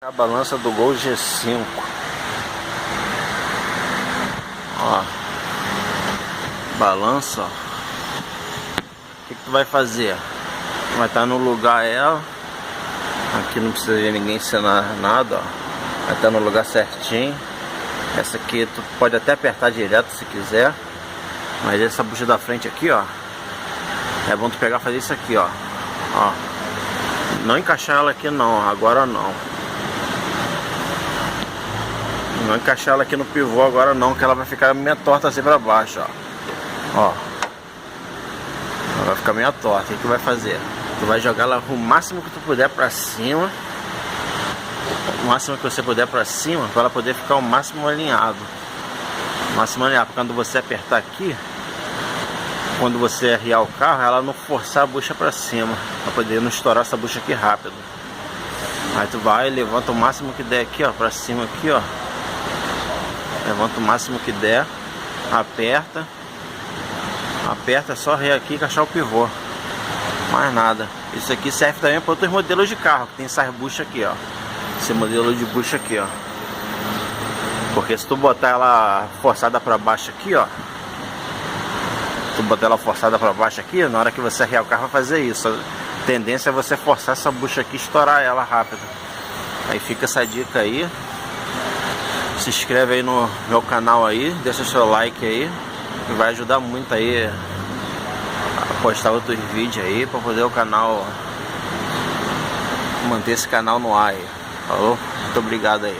A balança do Gol G5. Ó, balança, ó. O que tu vai fazer? Vai estar no lugar ela. Aqui não precisa de ninguém ensinar nada, ó. Vai estar no lugar certinho. Essa aqui tu pode até apertar direto se quiser. Mas essa bucha da frente aqui, ó, é bom tu pegar e fazer isso aqui, ó. Ó. Não encaixar ela aqui não, agora não. Não encaixar ela aqui no pivô agora não, que ela vai ficar meio torta assim pra baixo, ó. Ó. Ela vai ficar meio torta. O que tu vai fazer? Tu vai jogar ela o máximo que tu puder pra cima. O máximo que você puder pra cima, pra ela poder ficar o máximo alinhado. O máximo alinhado, quando você apertar aqui, quando você arriar o carro, ela não forçar a bucha pra cima, pra poder não estourar essa bucha aqui rápido. Aí tu vai, levanta o máximo que der aqui, ó, pra cima aqui, ó. Levanta o máximo que der, aperta. Aperta, é só arriar aqui e encaixar o pivô. Mais nada. Isso aqui serve também para outros modelos de carro, que tem essas buchas aqui, ó. Esse modelo de bucha aqui, ó. Porque se tu botar ela forçada pra baixo aqui, ó. Tu botar ela forçada pra baixo aqui, na hora que você arriar o carro vai fazer isso. A tendência é você forçar essa bucha aqui e estourar ela rápido. Aí fica essa dica aí. Se inscreve aí no meu canal aí, deixa o seu like aí, que vai ajudar muito aí a postar outros vídeos aí, para poder o canal, manter esse canal no ar aí. Falou? Muito obrigado aí.